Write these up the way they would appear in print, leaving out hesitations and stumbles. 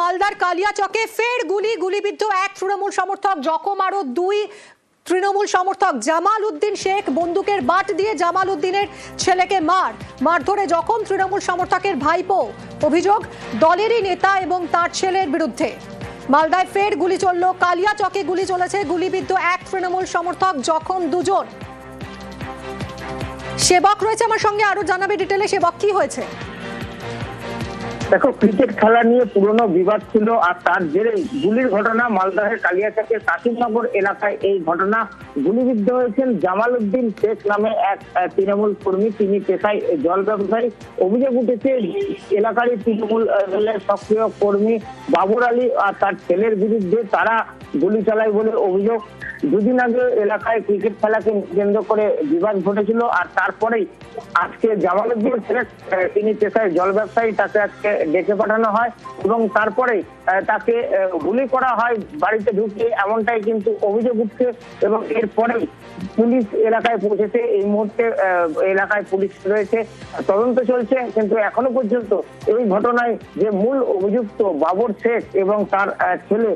মালদার কালিয়াচকে ফের গুলিবিদ্ধ এক তৃণমূল সমর্থক, জখম আরো দুই তৃণমূল সমর্থক। জামাল উদ্দিন শেখ বন্দুকের বাট দিয়ে জামাল উদ্দিনের ছেলেকে মারধরে জখম তৃণমূল সমর্থকের ভাইপো। অভিযোগ দলেরই নেতা এবং তার ছেলের বিরুদ্ধে। মালদায় ফের গুলি চলল, কালিয়াচকে গুলি চলেছে, গুলিবিদ্ধ এক তৃণমূল সমর্থক, জখম দুজন। সেবক রয়েছে আমার সঙ্গে, আরো জানাবে ডিটেলে। সেবক, কি হয়েছে? দেখো, ক্রিকেট খেলা নিয়ে পুরনো বিবাদ ছিল, আর তার জেরে গুলির ঘটনা। মালদহের কালিয়াচকের কাশিমনগর এলাকায় এই ঘটনা। গুলিবিদ্ধ হয়েছেন জামাল উদ্দিন শেখ নামে এক তৃণমূল কর্মী। তিনি পেশায় জল ব্যবসায়ী। অভিযোগ উঠেছে এলাকারই তৃণমূল দলের সক্রিয় কর্মী বাবর আলী আর তার ছেলের বিরুদ্ধে। তারা গুলি চালায় বলে অভিযোগ। দুদিন আগে এলাকায় ক্রিকেট খেলাকে কেন্দ্র করে বিবাদ ঘটেছিল, আর তারপরেই আজকে জামাল উদ্দিন শেখ, তিনি পেশায় জল ব্যবসায়ী, তাকে আজকে ডেকে পাঠানো হয় এবং তারপরে তাকে গুলি করা হয় বাড়িতে ঢুকে, এমনটাই কিন্তু অভিযোগ উঠছে। এবং এরপরে পুলিশ এলাকায় পৌঁছেছে। এই মুহূর্তে এলাকায় পুলিশ রয়েছে, তদন্ত চলছে। কিন্তু এখনো পর্যন্ত এই ঘটনায় যে মূল অভিযুক্ত বাবর শেখ এবং তার ছেলে,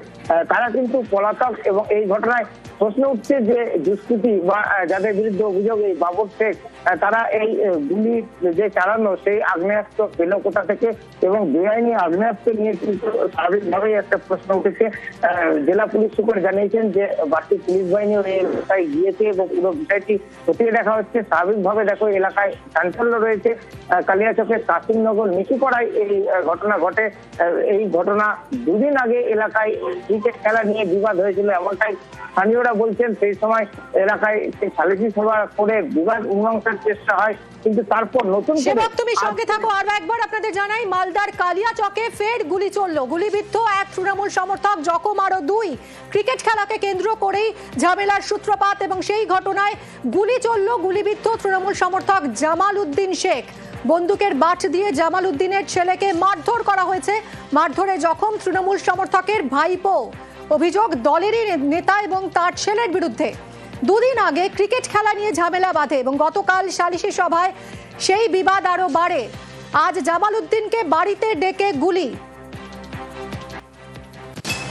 তারা কিন্তু পলাতক। এবং এই ঘটনায় প্রশ্ন উঠছে যে দুষ্কৃতী বা যাদের বিরুদ্ধে অভিযোগ এই বাবর শেখ, তারা এই গুলি যে চালানো, সেই আগ্নেয়াস্ত্র পেল কোথা থেকে এবং বেআইনি আগ্নেয়াস্ত্র নিয়ে কিন্তু স্বাভাবিকভাবেই একটা প্রশ্ন উঠেছে। জেলা পুলিশ সুপার জানিয়েছেন যে বাড়তি পুলিশ বাহিনী ওই এলাকায় গিয়েছে এবং পুরো বিষয়টি খতিয়ে দেখা হচ্ছে। স্বাভাবিকভাবে দেখো, এলাকায় চাঞ্চল্য রয়েছে। কালিয়াচকের কাশিমনগর নিচুপাড়ায় এই ঘটনা ঘটে। এই ঘটনা দুদিন আগে এলাকায় ক্রিকেট খেলা নিয়ে বিবাদ হয়েছিল, এমনটাই স্থানীয়রা বলছেন। সেই সময় এলাকায় সালিসি সভা করে বিবাদ মীমাংসার চেষ্টা হয়, কিন্তু তারপর নতুন সেবক, তুমি সঙ্গে থাকো। আরো একবার আপনাদের জানাই, মালদার কালিয়াচকে ফের গুলি চলল, গুলিবিদ্ধ এক তৃণমূল সমর্থক, জখম আরো দুই। ক্রিকেট খেলাকে কেন্দ্র করেই ঝামেলার সূত্রপাত এবং সেই ঘটনায় গুলি চলল। গুলিবিদ্ধ তৃণমূল সমর্থক জামাল উদ্দিন শেখ, বন্দুকের বাট দিয়ে জামাল উদ্দিনের ছেলেকে মারধর করা হয়েছে। মারধরে জখম তৃণমূল সমর্থকের ভাইপো। অভিযোগ দলেরই নেতা এবং তার ছেলের বিরুদ্ধে। দুদিন আগে ক্রিকেট খেলা নিয়ে ঝামেলা বাঁধে এবং গতকাল সালিসি সভায় সেই বিবাদ আরো বাড়ে। আজ জামাল উদ্দিনকে বাড়িতে ডেকে গুলি।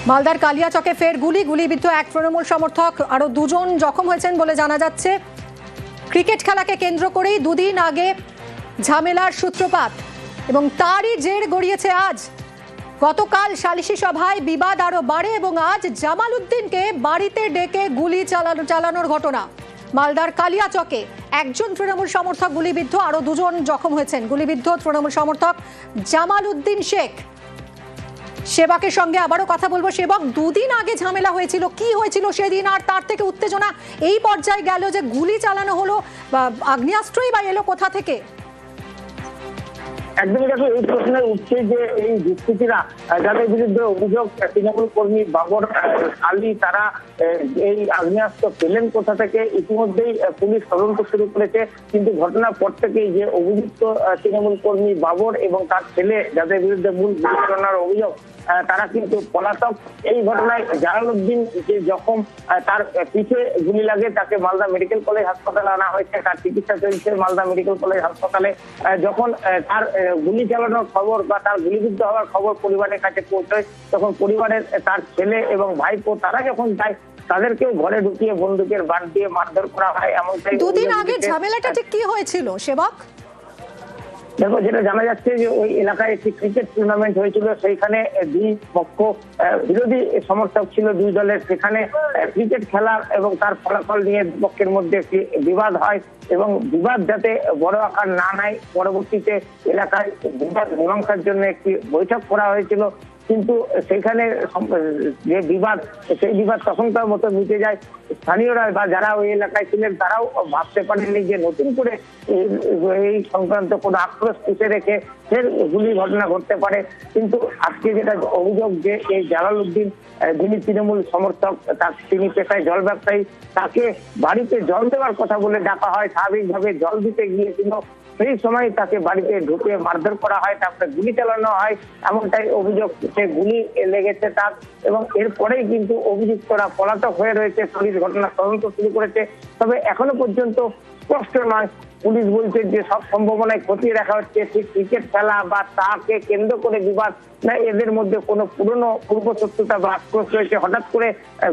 মালদার কালিয়াচকে ফের গুলিবিদ্ধ এক তৃণমূল সমর্থক, আরো দুজন জখম হয়েছেন বলে জানা যাচ্ছে। ক্রিকেট খেলাকে কেন্দ্র করেই দুদিন আগে ঝামেলার সূত্রপাত এবং তারই জের গড়িয়েছে আজ। গতকাল সালিসি সভায় বিবাদ আরো বাড়ে এবং আজ জামাল উদ্দিনকে বাড়িতে ডেকে গুলি চালানোর ঘটনা। মালদার কালিয়াচকে একজন তৃণমূল সমর্থক গুলিবিদ্ধ, আরো দুজন জখম হয়েছেন। গুলিবিদ্ধ তৃণমূল সমর্থক জামাল উদ্দিন শেখ। সেবকের সঙ্গে আবারও কথা বলবো। সেবক, দুদিন আগে ঝামেলা হয়েছিল, কি হয়েছিল সেদিন, আর তার থেকে উত্তেজনা এই পর্যায়ে গেল যে গুলি চালানো হলো, আগ্নেয়াস্ত্রই বা এলো কোথা থেকে? একদমই দেখো, এই প্রশ্নের উঠছে যে এই দুষ্কৃতীরা যাদের বিরুদ্ধে অভিযোগ তৃণমূল কর্মী বাবর আলী, তারা এই আগ্নেয়াস্ত্র পেলেন কোথা থেকে। ইতিমধ্যেই পুলিশ তদন্ত শুরু করেছে, কিন্তু ঘটনার পর থেকেই যে অভিযুক্ত তৃণমূল কর্মী বাবর এবং তার ছেলে, যাদের বিরুদ্ধে মূল ঘটনার অভিযোগ, তারা কিন্তু পলাতক। এই ঘটনায় জালাল উদ্দিন যে জখম, তার পিঠে গুলি লাগে, তাকে মালদা মেডিকেল কলেজ হাসপাতালে আনা হয়েছে। তার চিকিৎসা চলছে মালদা মেডিকেল কলেজ হাসপাতালে। যখন তার গুলি চালানোর খবর বা তার গুলিবিদ্ধ হওয়ার খবর পরিবারের কাছে পৌঁছয়, তখন পরিবারের তার ছেলে এবং ভাইপো, তারা যখন যায়, তাদেরকেও ঘরে ঢুকিয়ে বন্দুকের বাট দিয়ে মারধর করা হয়। এমনটাই দুদিন আগে ঝামেলাটা ঠিক কি হয়েছিল সেবক? দেখো, যেটা জানা যাচ্ছে যে ওই এলাকায় একটি ক্রিকেট টুর্নামেন্ট হয়েছিল, সেইখানে দুই পক্ষ বিরোধী সমর্থক ছিল দুই দলের। সেখানে ক্রিকেট খেলার এবং তার ফলাফল নিয়ে পক্ষের মধ্যে একটি বিবাদ হয় এবং বিবাদ যাতে বড় আকার না নেয়, পরবর্তীতে এলাকায় বিবাদ মীমাংসার জন্য একটি বৈঠক করা হয়েছিল। কিন্তু সেখানে যে বিবাদ, সেই বিবাদ তখনকার মতো মিটে যায়। স্থানীয়রা বা যারা ওই এলাকায় ছিলেন, তারাও ভাবতে পারেননি যে নতুন করে এই সংক্রান্ত কোনো আক্রোশ পুষে রেখে ফের গুলি ঘটনা ঘটতে পারে। কিন্তু আজকে যেটা অভিযোগ যে এই জালাল উদ্দিন, যিনি তৃণমূল সমর্থক, তিনি পেশায় জল ব্যবসায়ী, তাকে বাড়িতে জল দেওয়ার কথা বলে ডাকা হয়। স্বাভাবিকভাবে জল দিতে গিয়েছিল, সেই সময় তাকে বাড়িতে ঢুকে মারধর করা হয়, তারপরে গুলি চালানো হয়, এমনটাই অভিযোগ। সে গুলি লেগেছে তার এবং এরপরেই কিন্তু অভিযুক্তরা পলাতক হয়ে রয়েছে। পুলিশ ঘটনার তদন্ত শুরু করেছে, তবে এখনো পর্যন্ত স্পষ্ট নয় পুলিশ বলছে যে সব সম্ভাবনায় খতিয়ে রাখা হচ্ছে। ঠিক ক্রিকেট খেলা বা তাকে কেন্দ্র করে বিবাদ না, এদের মধ্যে কোনো পুরনো পূর্বশত্রুতা বা আক্রোশ রয়েছে, হঠাৎ করে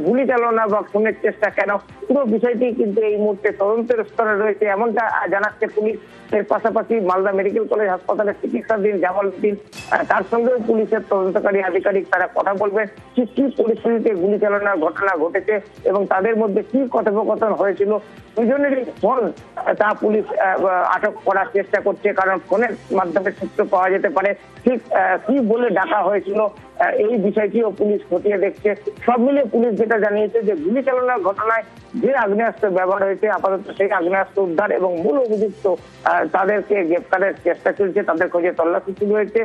গুলি চালনা বা খুনের চেষ্টা কেন, পুরো বিষয়টি কিন্তু এই মুহূর্তে তদন্তের স্তরে রয়েছে এমনটা জানাচ্ছে পুলিশ। এর পাশাপাশি মালদা মেডিকেল কলেজ হাসপাতালে চিকিৎসাধীন জামালউদ্দিন, তার সঙ্গেও পুলিশের তদন্তকারী আধিকারিক তারা কথা বলবেন ঠিক কি পরিস্থিতিতে গুলি চালানোর ঘটনা ঘটেছে এবং তাদের মধ্যে কি কথোপকথন হয়েছিল। দুজনেরই ফোন তা পুলিশ আটক করার চেষ্টা করছে, কারণ ফোনের মাধ্যমে সূত্র পাওয়া যেতে পারে ঠিক কি বলে ডাকা হয়েছিল এই বিষয়টিও পুলিশ খতিয়ে দেখছে। সব মিলে পুলিশ যেটা জানিয়েছে যে গুলি চালানোর ঘটনায় যে আগ্নেয়াস্ত্র ব্যবহার হয়েছে আপাতত সেই আগ্নেয়াস্ত্র উদ্ধার এবং মূল অভিযুক্ত তাদেরকে গ্রেপ্তারের চেষ্টা চলছে, তাদের খোঁজে তল্লাশি শুরু হয়েছে।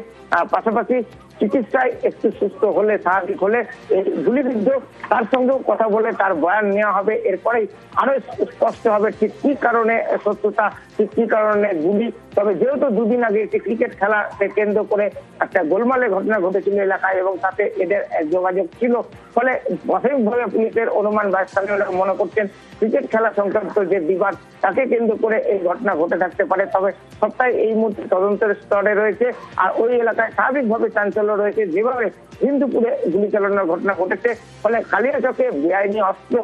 পাশাপাশি চিকিৎসায় একটু সুস্থ হলে, স্বাভাবিক হলে গুলিবিদ্ধ তার সঙ্গেও কথা বলে তার বয়ান নেওয়া হবে। এরপরেই আরো স্পষ্ট হবে ঠিক কি কারণে শত্রুতা, ঠিক কি কারণে গুলি। তবে যেহেতু দুদিন আগে একটি ক্রিকেট খেলাকে কেন্দ্র করে একটা গোলমালের ঘটনা ঘটেছিল এলাকায় এবং তাতে এদের যোগাযোগ ছিল, ফলে প্রাথমিকভাবে পুলিশের অনুমান বা স্থানীয়রা মনে করছেন ক্রিকেট খেলা সংক্রান্ত যে বিবাদ তাকে কেন্দ্র করে এই ঘটনা ঘটে থাকতে পারে। তবে সবটাই এই মুহূর্তে তদন্তের স্তরে রয়েছে। আর ওই এলাকায় স্বাভাবিকভাবে চাঞ্চল্য রয়েছে, যেভাবে হিন্দুপুরে গুলি চালানোর ঘটনা ঘটেছে, ফলে কালিয়াচকে বেআইনি অস্ত্র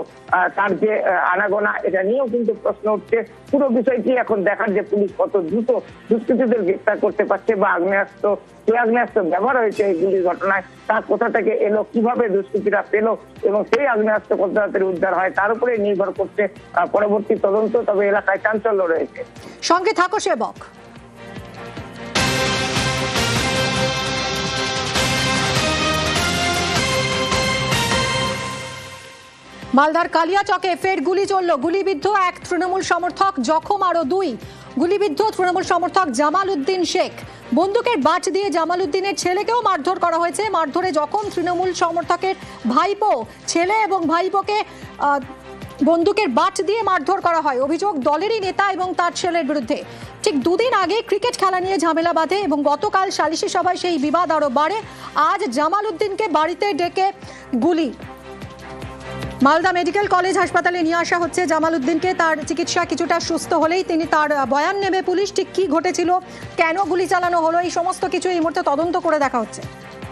তার যে আনাগোনা এটা নিয়েও কিন্তু প্রশ্ন উঠছে। পুরো বিষয়টি এখন দেখার যে পুলিশ কত দ্রুত দুষ্কৃতীদের গ্রেপ্তার করতে পারছে বা আগ্নেয়াস্ত্র ব্যবহার হয়েছে এই গুলির ঘটনায় তা কোথা থেকে এলো, কিভাবে দুষ্কৃতীরা পেলো এবং সেই আগ্নেয়াস্ত্র কত তাড়াতাড়ি উদ্ধার হয় তার উপরে নির্ভর করছে পরবর্তী তদন্ত। তবে এলাকায় চাঞ্চল্য রয়েছে। সঙ্গে থাকো সেবক। মালদার কালিয়াচকে ফের গুলি চলল, গুলিবিদ্ধ এক তৃণমূল সমর্থক, জখম আরো 2। গুলিবিদ্ধ তৃণমূল সমর্থক জামালউদ্দিন শেখ। বন্দুকের বাট দিয়ে জামালউদ্দিনের ছেলেকেও মারধর করা হয়েছে। মারধরে জখম তৃণমূল সমর্থকের ভাইপো। ছেলে এবং ভাইপোকে বন্দুকের বাট দিয়ে মারধর করা হয়। অভিযোগ দলেরই নেতা এবং তার ছেলের বিরুদ্ধে। ঠিক দুদিন আগে ক্রিকেট খেলা নিয়ে ঝামেলা বাঁধে এবং গতকাল সালিশি সভায় সেই বিবাদ আরো বাড়ে। আজ জামালউদ্দিনকে বাড়িতে ডেকে গুলি। মালদা মেডিকেল কলেজ হাসপাতালে নিয়ে আসা হচ্ছে জামালউদ্দিনকে। তার চিকিৎসা কিছুটা সুস্থ হলেই তিনি তার বয়ান নেবে পুলিশ। ঠিক কি ঘটেছিল, কেন গুলি চালানো হলো, এই সমস্ত কিছু এই মুহূর্তে তদন্ত করে দেখা হচ্ছে।